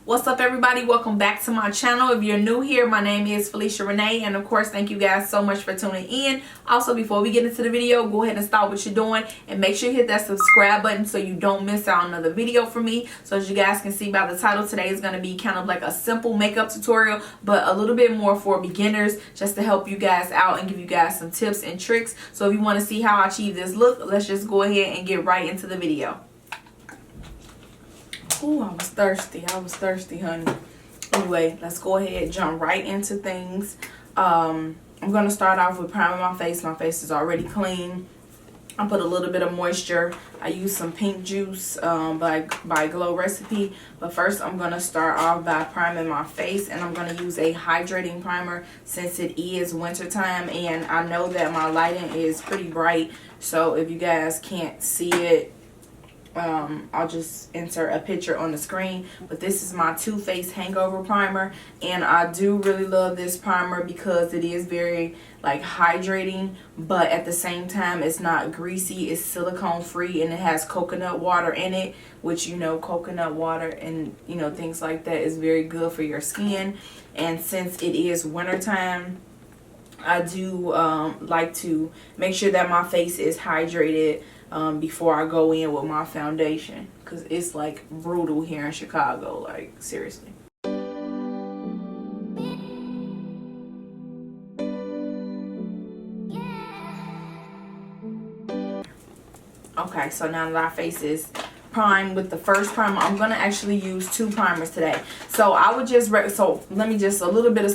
What's up, everybody? Welcome back to my channel. If you're new here, my name is Felicia Renee, and of course, thank you guys so much for tuning in. Also, before we get into the video, go ahead and stop what you're doing and make sure you hit that subscribe button so you don't miss out on another video from me. So as you guys can see by the title, today is going to be kind of like a simple makeup tutorial, but a little bit more for beginners, just to help you guys out and give you guys some tips and tricks. So if you want to see how I achieve this look, let's just go ahead and get right into the video. Ooh, I was thirsty, honey. Anyway, let's go ahead and jump right into things. I'm going to start off with priming my face. My face is already clean. I put a little bit of moisture. I use some pink juice by Glow Recipe. But first, I'm going to start off by priming my face. And I'm going to use a hydrating primer since it is wintertime. And I know that my lighting is pretty bright. So if you guys can't see it, I'll just insert a picture on the screen. But this is my Too Faced Hangover Primer, and I do really love this primer because it is very like hydrating, but at the same time it's not greasy. It's silicone free and it has coconut water in it, which, you know, coconut water and, you know, things like that is very good for your skin. And since it is wintertime, I do like to make sure that my face is hydrated before I go in with my foundation, because it's like brutal here in Chicago, like seriously. Okay, so now that our face is primed with the first primer, I'm gonna actually use two primers today. So I would just let me just a little bit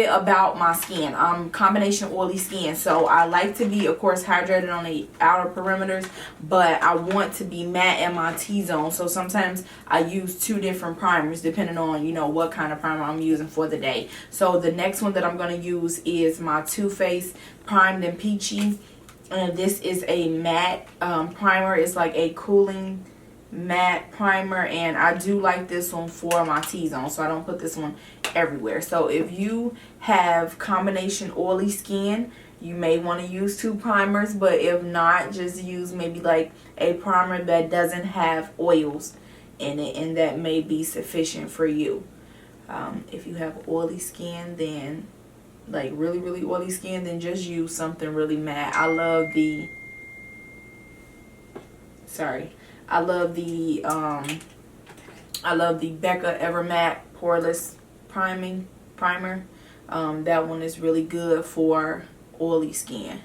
about my skin. Combination oily skin, so I like to be, of course, hydrated on the outer perimeters, but I want to be matte in my T-zone. So sometimes I use two different primers depending on, you know, what kind of primer I'm using for the day. So the next one that I'm going to use is my Too Faced Primed and Peachy, and this is a matte primer. It's like a cooling matte primer, and I do like this one for my T-zone, so I don't put this one everywhere. So if you have combination oily skin, you may want to use two primers, but if not, just use maybe like a primer that doesn't have oils in it, and that may be sufficient for you. If you have oily skin, then like really oily skin, then just use something really matte. I love the Becca Evermatte Poreless Primer. That one is really good for oily skin.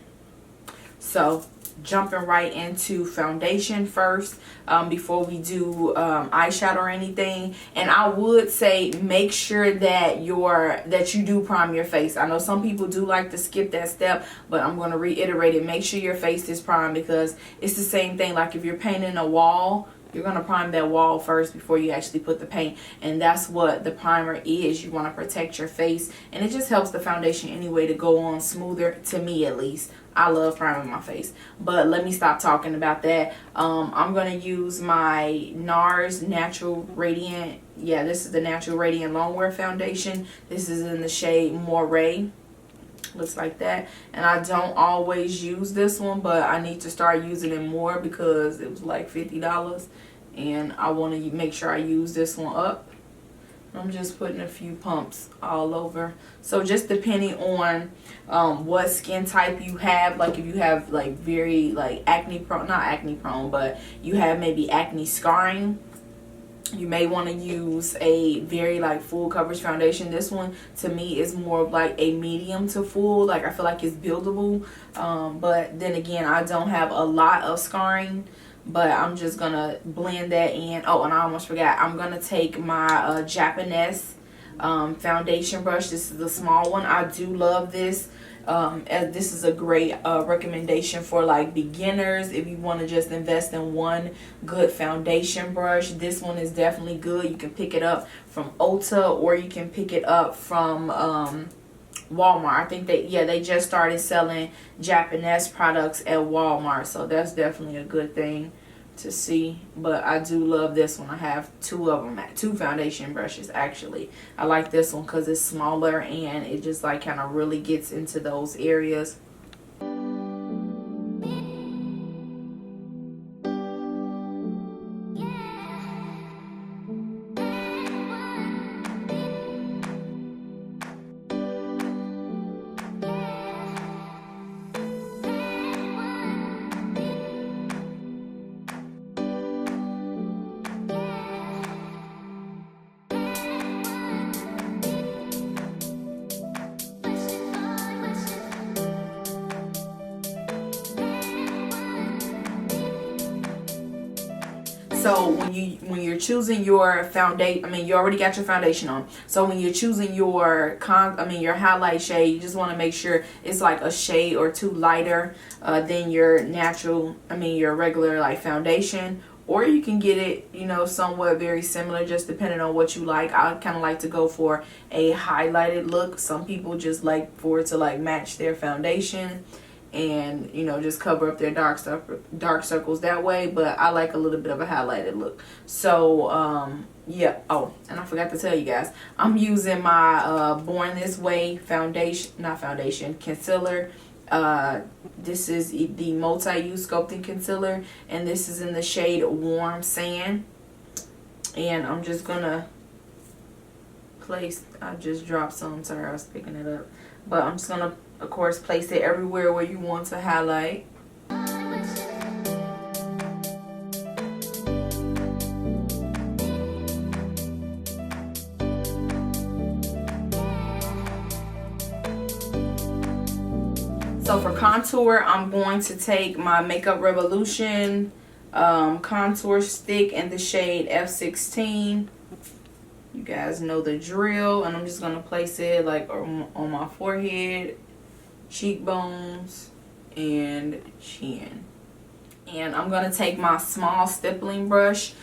So jumping right into foundation first, before we do eyeshadow or anything. And I would say make sure that you do prime your face. I know some people do like to skip that step, but I'm going to reiterate it. Make sure your face is primed, because it's the same thing like if you're painting a wall. You're going to prime that wall first before you actually put the paint. And that's what the primer is. You want to protect your face. And it just helps the foundation anyway to go on smoother, to me at least. I love priming my face. But let me stop talking about that. I'm going to use my NARS Natural Radiant. Yeah, this is the Natural Radiant Longwear Foundation. This is in the shade Moray. Looks like that. And I don't always use this one, but I need to start using it more because it was like $50, and I want to make sure I use this one up. I'm just putting a few pumps all over. So just depending on what skin type you have, like if you have like very like acne prone, not acne prone, but you have maybe acne scarring, you may want to use a very like full coverage foundation. This one to me is more of like a medium to full. Like I feel like it's buildable, but then again, I don't have a lot of scarring, but I'm just gonna blend that in. Oh, and I almost forgot, I'm gonna take my Japanese foundation brush. This is the small one. I do love this. As this is a great recommendation for like beginners. If you want to just invest in one good foundation brush, this one is definitely good. You can pick it up from Ulta, or you can pick it up from Walmart. I think they just started selling Japanese products at Walmart, so that's definitely a good thing to see. But I do love this one. I have two of them, two foundation brushes actually. I like this one because it's smaller and it just like kind of really gets into those areas. So when you're choosing your foundation, I mean, you already got your foundation on. So when you're choosing your your highlight shade, you just want to make sure it's like a shade or two lighter than your natural, your regular like foundation. Or you can get it, somewhat very similar, just depending on what you like. I kind of like to go for a highlighted look. Some people just like for it to like match their foundation and, just cover up their dark circles that way. But I like a little bit of a highlighted look. So, yeah. Oh, and I forgot to tell you guys, I'm using my Born This Way concealer. This is the multi-use sculpting concealer, and this is in the shade Warm Sand. And I'm just gonna I just dropped some, sorry, I was picking it up, but I'm just gonna of course place it everywhere where you want to highlight. So for contour, I'm going to take my Makeup Revolution contour stick in the shade F16. You guys know the drill. And I'm just going to place it like on my forehead, cheekbones, and chin. And I'm going to take my small stippling brush.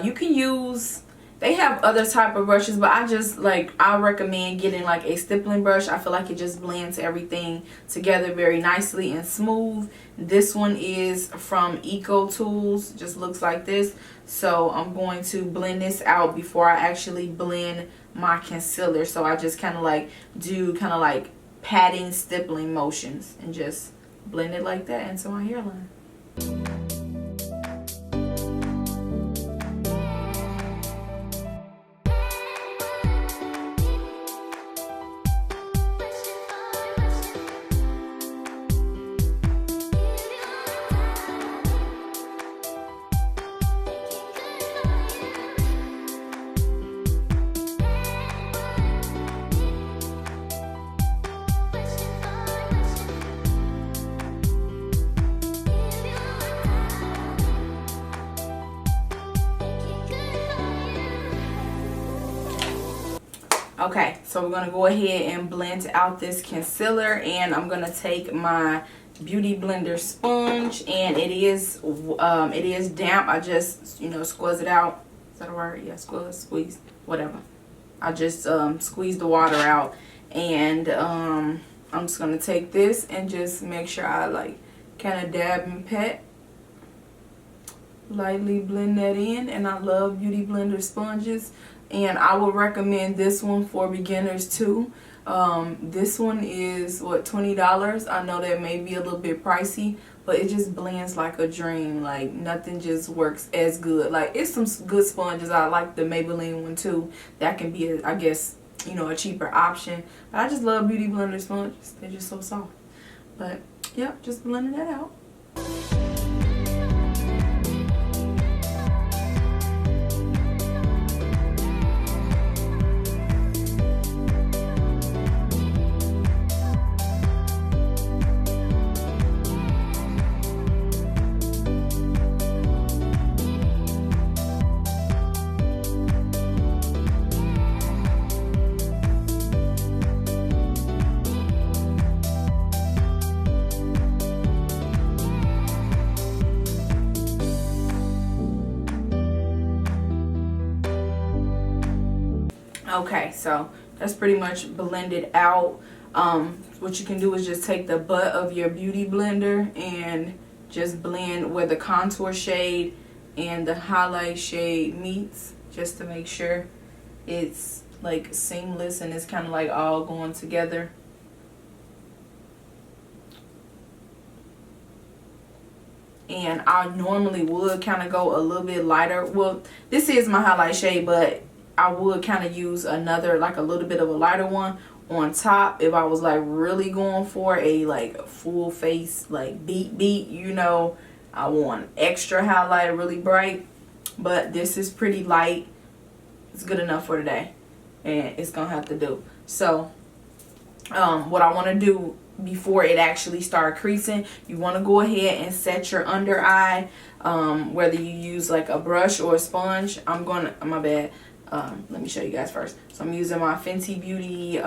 You can use... They have other type of brushes, but I recommend getting like a stippling brush. I feel like it just blends everything together very nicely and smooth. This one is from Eco Tools, just looks like this. So I'm going to blend this out before I actually blend my concealer. So I just kind of like do patting, stippling motions and just blend it like that into my hairline. Okay, so we're gonna go ahead and blend out this concealer, and I'm gonna take my Beauty Blender sponge, and it is damp. I just squeeze it out. Is that a word? Yeah, squeeze, whatever. I just squeeze the water out, and I'm just gonna take this and just make sure I like kind of dab and pat, lightly blend that in. And I love Beauty Blender sponges. And I would recommend this one for beginners too. This one is what, $20. I know that may be a little bit pricey, but it just blends like a dream. Like nothing just works as good. Like it's some good sponges. I like the Maybelline one too. That can be, I guess, a cheaper option. But I just love Beauty Blender sponges. They're just so soft. But yep, just blending that out. Okay, so that's pretty much blended out. What you can do is just take the butt of your Beauty Blender and just blend where the contour shade and the highlight shade meets, just to make sure it's like seamless and it's kind of like all going together. And I normally would kind of go a little bit lighter. Well, this is my highlight shade, but I would kind of use another, like a little bit of a lighter one on top if I was like really going for a like full face like beat, I want extra highlight, really bright. But this is pretty light. It's good enough for today, and it's gonna have to do. So what I want to do before it actually start creasing, you want to go ahead and set your under eye, whether you use like a brush or a sponge. My bad, let me show you guys first. So I'm using my Fenty Beauty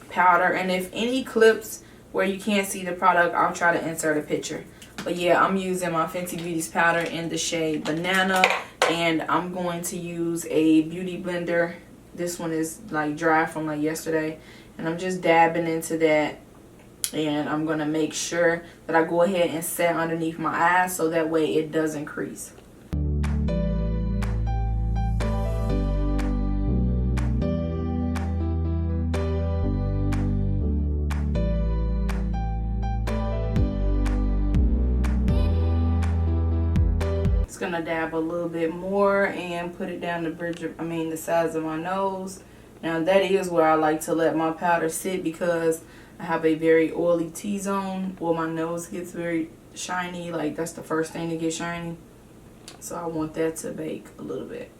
powder, and if any clips where you can't see the product, I'll try to insert a picture. But yeah, I'm using my Fenty Beauty's powder in the shade Banana, and I'm going to use a beauty blender. This one is like dry from like yesterday, and I'm just dabbing into that, and I'm going to make sure that I go ahead and set underneath my eyes so that way it doesn't crease. Gonna dab a little bit more and put it down the bridge of, the sides of my nose. Now that is where I like to let my powder sit, because I have a very oily T-zone, or my nose gets very shiny. Like, that's the first thing to get shiny, so I want that to bake a little bit.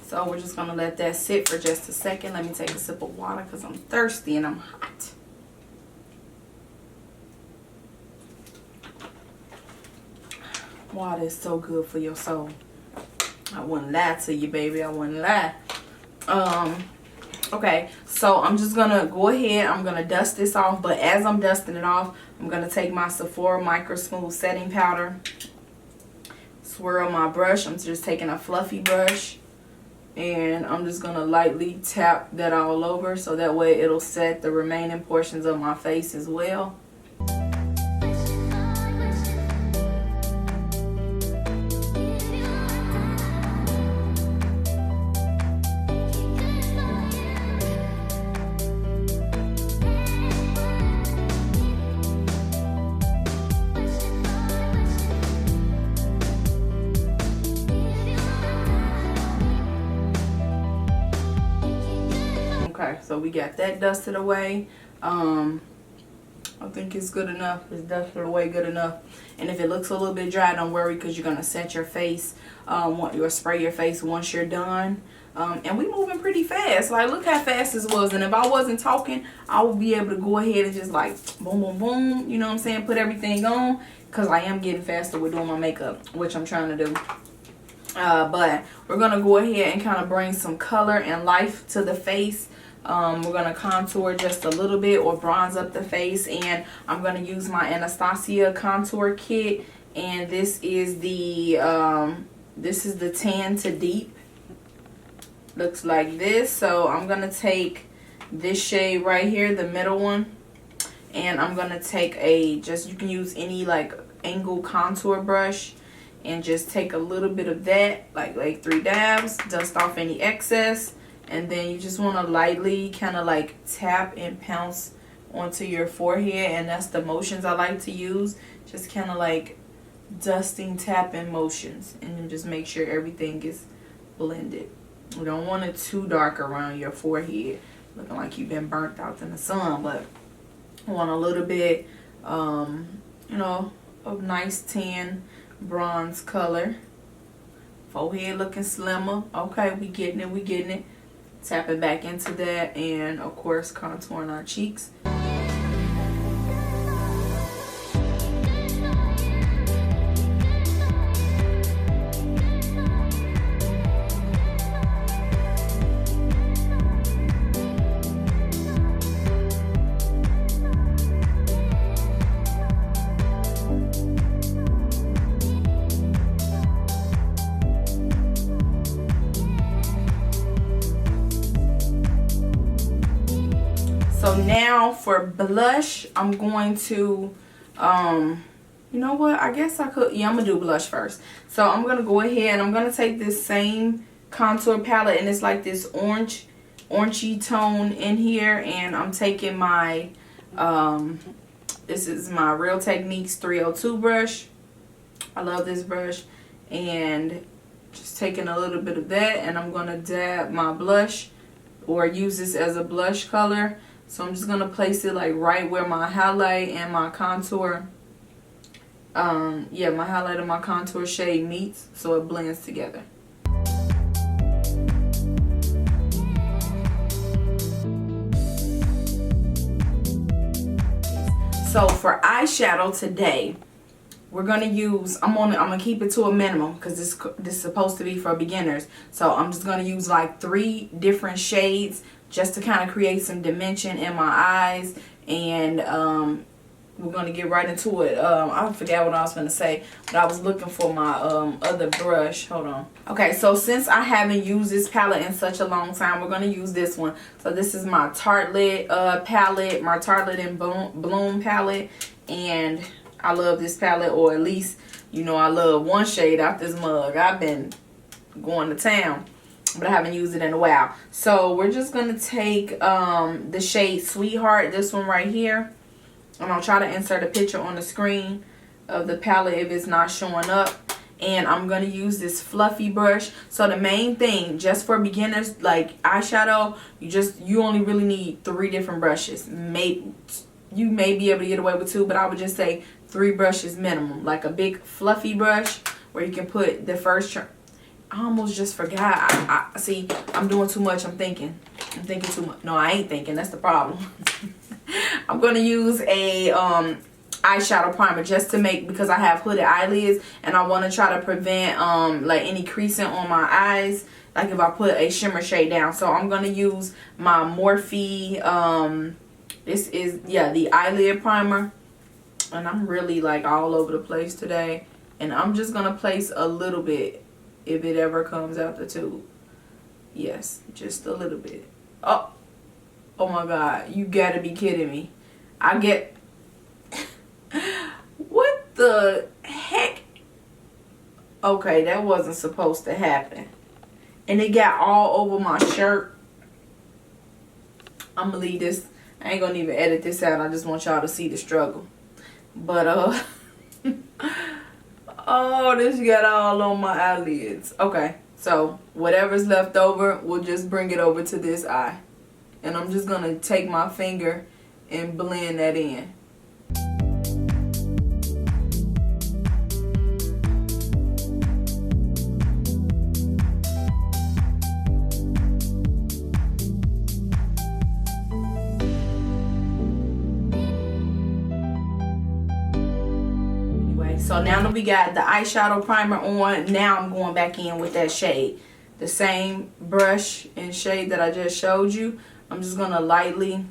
So we're just going to let that sit for just a second. Let me take a sip of water because I'm thirsty and I'm hot. Water is so good for your soul. I wouldn't lie to you, baby. I wouldn't lie. Okay, so I'm just going to go ahead. I'm going to dust this off. But as I'm dusting it off, I'm going to take my Sephora Micro Smooth Setting Powder. Swirl my brush. I'm just taking a fluffy brush. And I'm just going to lightly tap that all over, so that way it'll set the remaining portions of my face as well. Okay, so we got that dusted away. I think it's good enough. It's dusted away good enough. And if it looks a little bit dry, don't worry, because you're going to set your face, you'll spray your face once you're done. And we moving pretty fast. Like, look how fast this was. And if I wasn't talking, I would be able to go ahead and just like boom, boom, boom. You know what I'm saying? Put everything on, because I am getting faster with doing my makeup, which I'm trying to do. But we're going to go ahead and kind of bring some color and life to the face. We're going to contour just a little bit, or bronze up the face. And I'm going to use my Anastasia contour kit. And this is the Tan to Deep. Looks like this. So I'm going to take this shade right here, the middle one. And I'm going to take you can use any like angle contour brush. And just take a little bit of that, like 3 dabs, dust off any excess. And then you just want to lightly kind of like tap and pounce onto your forehead. And that's the motions I like to use. Just kind of like dusting, tapping motions. And then just make sure everything is blended. You don't want it too dark around your forehead, looking like you've been burnt out in the sun. But you want a little bit, you know, of nice tan bronze color. Forehead looking slimmer. Okay, we getting it. Tap it back into that, and of course contouring our cheeks. So now for blush, I'm going to, you know what? I guess I could, yeah, I'm going to do blush first. So I'm going to go ahead and I'm going to take this same contour palette, and it's like this orangey tone in here. And I'm taking my, this is my Real Techniques 302 brush. I love this brush. And just taking a little bit of that, and I'm going to dab my blush, or use this as a blush color. So I'm just going to place it like right where my highlight and my contour, yeah, my highlight and my contour shade meets, so it blends together. So for eyeshadow today, we're gonna use, I'm gonna keep it to a minimum because this is supposed to be for beginners. So I'm just gonna use like 3 different shades just to kind of create some dimension in my eyes, and we're gonna get right into it. I forgot what I was gonna say, but I was looking for my other brush. Hold on. Okay, so since I haven't used this palette in such a long time, we're gonna use this one. So this is my Tartelette palette, my Tartelette and Bloom palette, and I love this palette, or at least, you know, I love one shade out this mug. I've been going to town, but I haven't used it in a while. So we're just gonna take the shade Sweetheart, this one right here. And I'll try to insert a picture on the screen of the palette if it's not showing up. And I'm going to use this fluffy brush. So the main thing, just for beginners, like eyeshadow, you only really need 3 different brushes. You may be able to get away with 2, but I would just say 3 brushes minimum. Like a big fluffy brush where you can put the first... I almost just forgot. I see, I'm doing too much. I'm thinking too much. No, I ain't thinking. That's the problem. I'm going to use a eyeshadow primer just to make, because I have hooded eyelids and I want to try to prevent like any creasing on my eyes, like if I put a shimmer shade down. So I'm going to use my Morphe, this is, yeah, the eyelid primer. And I'm really like all over the place today. And I'm just going to place a little bit if it ever comes out the tube. Yes, just a little bit. Oh my God, you gotta be kidding me. What the heck? Okay, that wasn't supposed to happen. And it got all over my shirt. I'm gonna leave this. I ain't gonna even edit this out. I just want y'all to see the struggle. But, oh, this got all on my eyelids. Okay, so whatever's left over, we'll just bring it over to this eye. And I'm just going to take my finger and blend that in. Anyway, so now that we got the eyeshadow primer on, now I'm going back in with that shade. The same brush and shade that I just showed you. I'm just going to lightly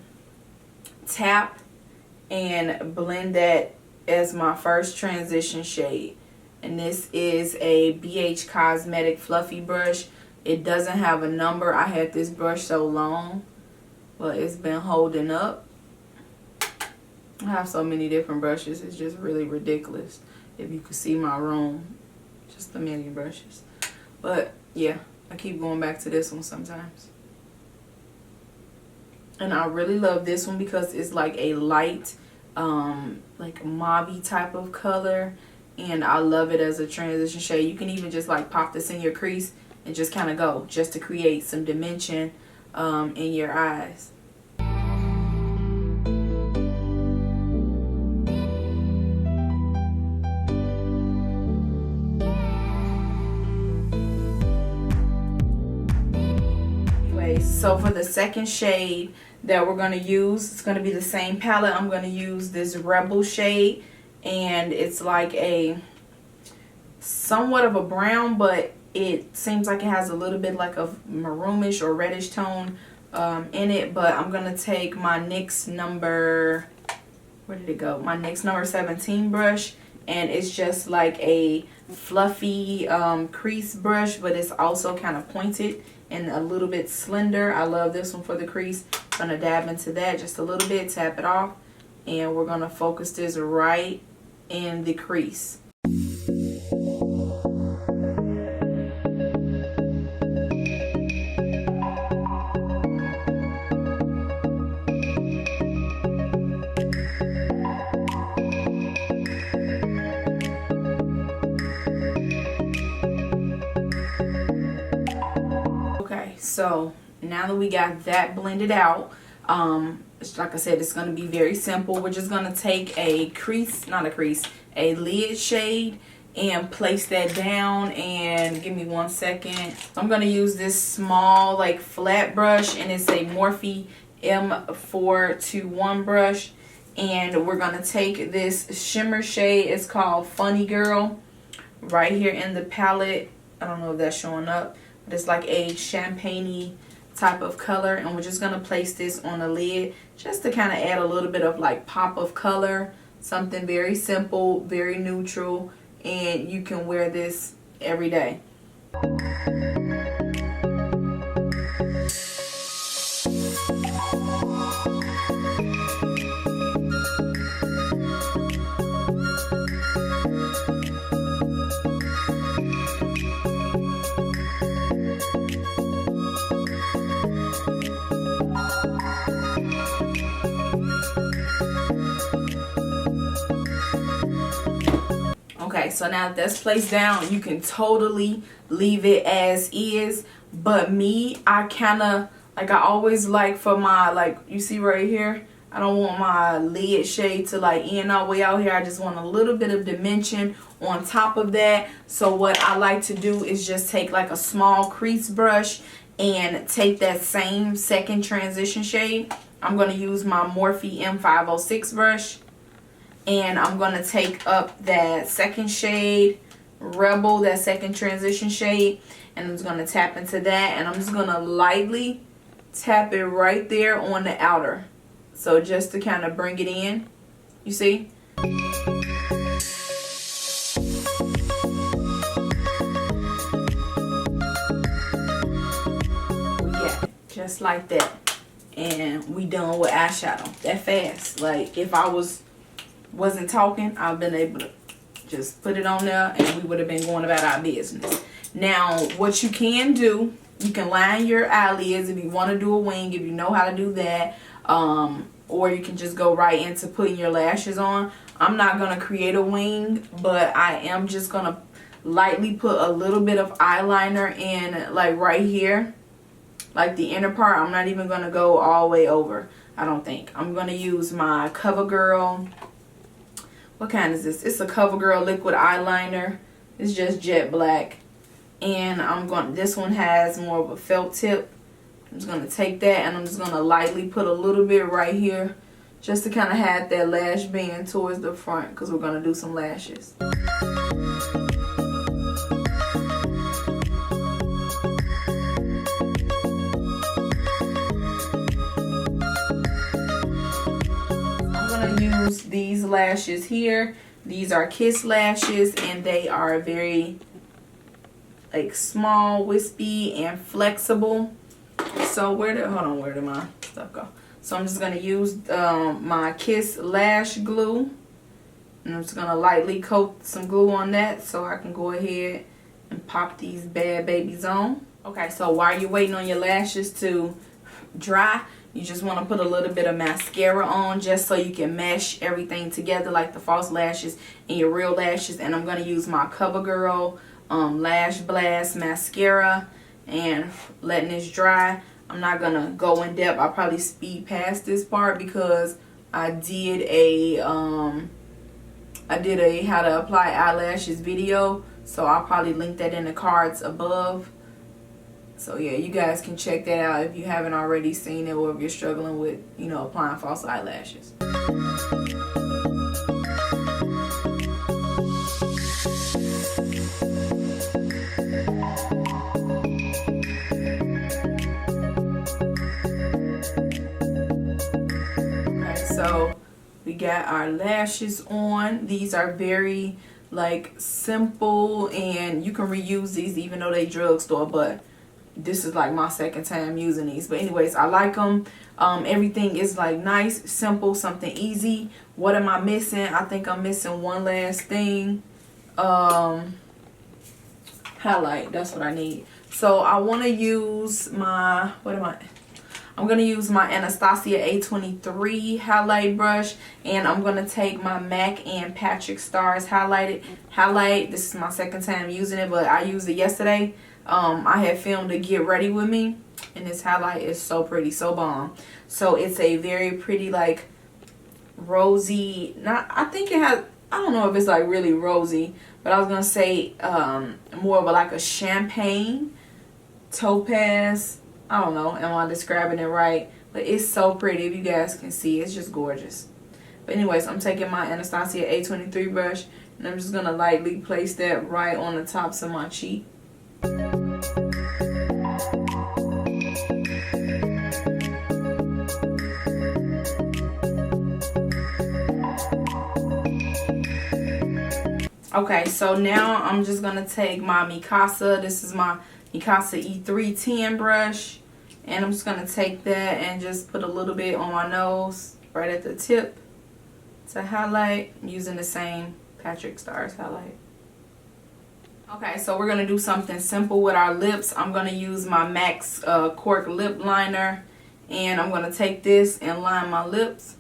tap and blend that as my first transition shade. And this is a BH Cosmetic Fluffy brush. It doesn't have a number. I had this brush so long, but it's been holding up. I have so many different brushes. It's just really ridiculous. If you could see my room, just a million brushes. But yeah, I keep going back to this one sometimes. And I really love this one because it's like a light, like mauve type of color. And I love it as a transition shade. You can even just like pop this in your crease and just kind of go, just to create some dimension in your eyes. So for the second shade that we're going to use, it's going to be the same palette. I'm going to use this Rebel shade, and it's like a somewhat of a brown, but it seems like it has a little bit like a maroonish or reddish tone in it. But I'm going to take my NYX number, where did it go? My NYX number 17 brush, and it's just like a fluffy crease brush, but it's also kind of pointed and a little bit slender. I love this one for the crease. I'm going to dab into that just a little bit, tap it off, and we're going to focus this right in the crease. So now that we got that blended out, Like I said, it's going to be very simple. We're just going to take a a lid shade and place that down. And give me 1 second. I'm going to use this small like flat brush, and it's a Morphe M421 brush. And we're going to take this shimmer shade. It's called Funny Girl, right here in the palette. I don't know if that's showing up, but it's like a champagne-y type of color. And we're just going to place this on the lid just to kind of add a little bit of like pop of color. Something very simple, very neutral, and you can wear this every day. Okay, so now that's placed down, you can totally leave it as is. But me, I kind of like, I always like for my, like you see right here, I don't want my lid shade to like end all the way out here. I just want a little bit of dimension on top of that. So what I like to do is just take like a small crease brush and take that same second transition shade. I'm going to use my Morphe M506 brush. And I'm going to take up that second shade, Rebel, that second transition shade. And I'm just going to tap into that. And I'm just going to lightly tap it right there on the outer. So just to kind of bring it in. You see? Yeah, just like that. And we done with eyeshadow. That fast. Like if I wasn't talking, I've been able to just put it on there and we would have been going about our business. Now, what you can do, you can line your eyelids if you want to do a wing, if you know how to do that. Or you can just go right into putting your lashes on. I'm not going to create a wing, but I am just going to lightly put a little bit of eyeliner in, like right here, like the inner part. I'm not even going to go all the way over, I don't think. I'm going to use my CoverGirl. What kind is this? It's a CoverGirl liquid eyeliner. It's just jet black. And this one has more of a felt tip. I'm just going to take that and I'm just going to lightly put a little bit right here just to kind of have that lash band towards the front because we're going to do some lashes. Use these lashes here. These are Kiss lashes and they are very like small, wispy, and flexible. So where did my stuff go? So I'm just gonna use my Kiss lash glue, and I'm just gonna lightly coat some glue on that so I can go ahead and pop these bad babies on. Okay, so while you're waiting on your lashes to dry, you just want to put a little bit of mascara on just so you can mesh everything together, like the false lashes and your real lashes. And I'm going to use my CoverGirl Lash Blast mascara and letting this dry. I'm not going to go in depth. I'll probably speed past this part because I did a how to apply eyelashes video. So I'll probably link that in the cards above. So yeah, you guys can check that out if you haven't already seen it, or if you're struggling with, you know, applying false eyelashes. Okay, so we got our lashes on. These are very like simple and you can reuse these even though they drugstore, but this is like my second time using these. But anyways, I like them. Everything is like nice, simple, something easy. What am I missing? I think I'm missing one last thing. Highlight, that's what I need. So I want to use my, I'm going to use my Anastasia A23 highlight brush, and I'm going to take my MAC and Patrick Starr's highlight. This is my second time using it, but I used it yesterday. I had filmed a get ready with me, And this highlight is so pretty, so bomb. So it's a very pretty, like, rosy, not, I think it has, I don't know if it's like really rosy, but I was gonna say more of a, like a champagne topaz. I don't know, am I describing it right? But it's so pretty. If you guys can see, it's just gorgeous. But anyways, I'm taking my Anastasia A23 brush, and I'm just gonna lightly place that right on the tops of my cheek. Okay, so now I'm just gonna take my Mikasa. This is my Mikasa E310 brush, and I'm just gonna take that and just put a little bit on my nose right at the tip to highlight. I'm using the same Patrick Starr's highlight. Okay, so we're gonna do something simple with our lips. I'm gonna use my MAC's Cork lip liner, and I'm gonna take this and line my lips.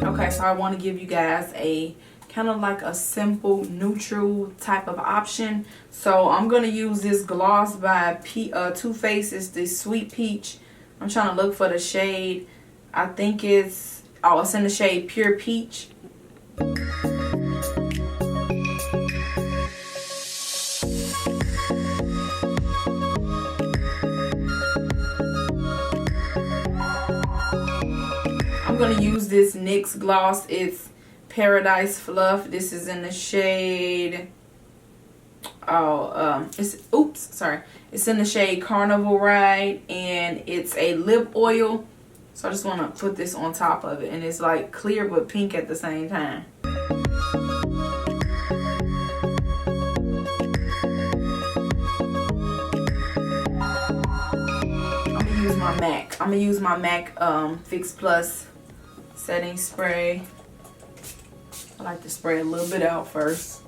Okay, so I want to give you guys a kind of like a simple neutral type of option. So I'm going to use this gloss by Too Faced. It's the Sweet Peach. I'm trying to look for the shade. I think it's in the shade Pure Peach. I'm going to use this NYX gloss. It's Paradise Fluff. This is in the shade, it's in the shade Carnival Ride, and it's a lip oil. So I just want to put this on top of it, and it's like clear but pink at the same time. I'm gonna use my MAC Fix Plus setting spray. I like to spray a little bit out first,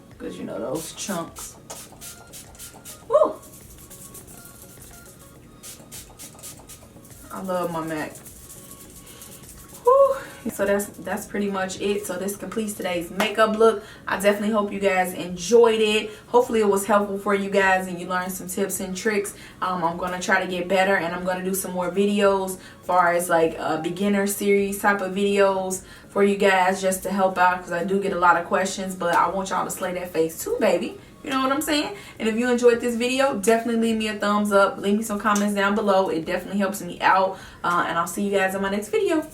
because you know those chunks. Woo! I love my MAC. Woo! So that's pretty much it. So this completes today's makeup look. I definitely hope you guys enjoyed it. Hopefully it was helpful for you guys and you learned some tips and tricks. I'm gonna try to get better, and I'm gonna do some more videos far as like beginner series type of videos for you guys, just to help out, because I do get a lot of questions, but I want y'all to slay that face too, baby. You know what I'm saying? And if you enjoyed this video, definitely leave me a thumbs up. Leave me some comments down below. It definitely helps me out. And I'll see you guys in my next video.